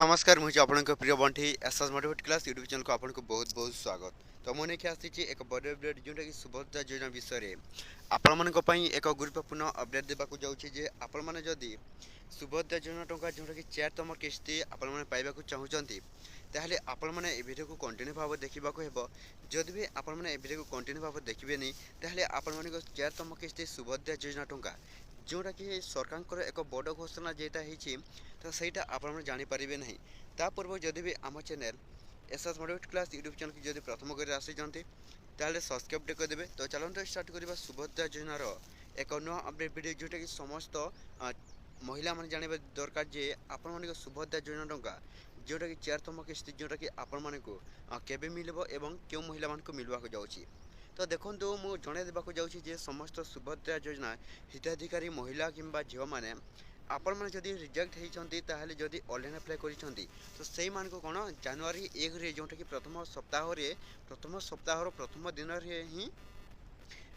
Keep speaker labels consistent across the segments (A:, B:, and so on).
A: नमस्कार मुझे आपन प्रिय Bunty SS motivate class YouTube channel को आपन को बहुत बहुत स्वागत। तो मुझे देखिए आसी एक बड़ अपडेट जोटा कि सुभद्रा योजना विषय में आपण मान एक गुरुत्वपूर्ण अपडेट देवाक जाऊँगी जे आपण मैंने जदि सुभद्रा योजना टंका जोटा कि 4तम किस्ती आपण मैंने पाइबा चाहूँगी ताहले आपण मैंने ए वीडियो को कंटिन्यू भाव देखा हेब। जदि भी आपण मैंने ए वीडियो को कंटिन्यू भाव देखिए नहीं ताहले आपण मान 4तम किस्ती सुभद्रा योजना टंका जोटा कि सरकार एक बड़ घोषणा जेटा होती तो सहीटा आपने जानीपारे ना। ता पूर्व जदि भी आम channel SS motivate class YouTube channel की जब प्रथम कर आसी ताले सब्सक्राइब करदे। तो चलते स्टार्ट करवा सुभद्रा योजनार एक नुआ अपडेट वीडियो जोटा कि समस्त महिला मैंने जानवा दरकार जे आपण मान सुभद्रा योजना टंका जोटा कि 4तम किस्ती जोटा कि आपण मान को केबे मिलबो एवं क्यों महिला मान को मिलवा जाऊँगी। तो देखो मु जन देवाक जाऊँगी समस्त सुभद्रा योजना हिताधिकारी महिला किंबा झील मैंने आपण मैंने जदि रिजेक्ट होती ताहले जदि ऑनलाइन अप्लाई करिसेंती तो सेई मान को कोन जनवरी 1 रे जोटा कि प्रथम सप्ताह प्रथम दिन रे ही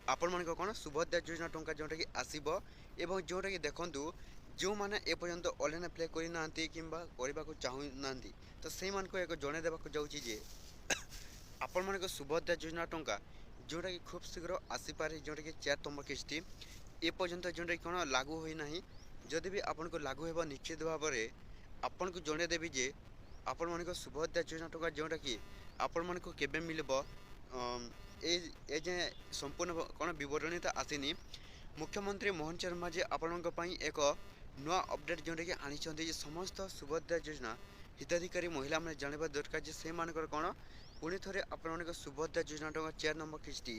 A: आपण मान को कोन सुभद्रा योजना टंका जोटा कि आसीबो एवं जोटा कि देखंतु जो माने ए पर्यंत ऑनलाइन अप्लाई करि नांती किंबा करबा को चाहू नांती तो सेई मान को एक जने देबाक जाउची जे आपण मान को सुभद्रा योजना टंका जोटा कि खूब शीघ्र आसी पारे जोटा कि 4तम किस्ती ए पर्यंत जोटा कि कोन लागू होई नाही। जदि भी आपन को लागू होगा निश्चित भाव में आपन को जन देवी जे आपण मान को सुभद्रा योजना टंका जोटा कि आपण मान को केबे मिलबो ए जे संपूर्ण कौन बरणी तो आसीनी। मुख्यमंत्री मोहन शर्मा जी आपण एक नुआ अपडेट जोटा कि आनी समस्त सुभद्रा योजना हिताधिकारी महिला मैंने जानवा दरकार जे से मानकर कौन पुणी थे आपण सुभद्रा योजना टंका 4 नंबर किस्ती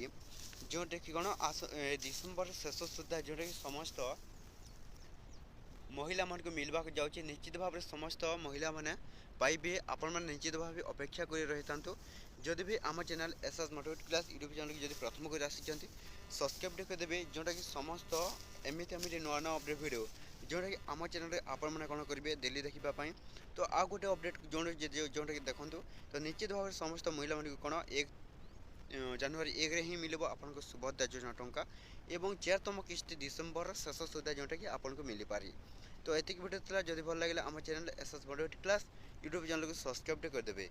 A: जोटा कि कौन डिसेम्बर शेष सुधा जोटा कि समस्त महिला मान को मिलवा जाऊँगी। निश्चित भाव में समस्त महिला मैंने पाइबे आपण मैंने निश्चित भाव अपेक्षा कर रही था। जदि भी आम channel SS motivate class YouTube channel की जब प्रथम कर आसी सब्सक्राइब करदे जोटा कि समस्त एमती नुआ नुआ अपडेट वीडियो जोटा कि आम चैनल आपण मैंने कौन करेंगे डेली देखापी। तो आ गोटे अपडेट जोटा कि देखूँ तो निश्चित भाव में समस्त महिला मान कौन 1 जनवरी 1 रे ही मिलबो आपन को सुभद्रा योजना टंका एवं 4तम किस्ती डिसेम्बर शेष सुधा जोटा कि आपन को मिली पारी। तो एतिक वीडियो जदि भल लगे आम channel SS motivate class YouTube channel को सब्सक्राइब करदे।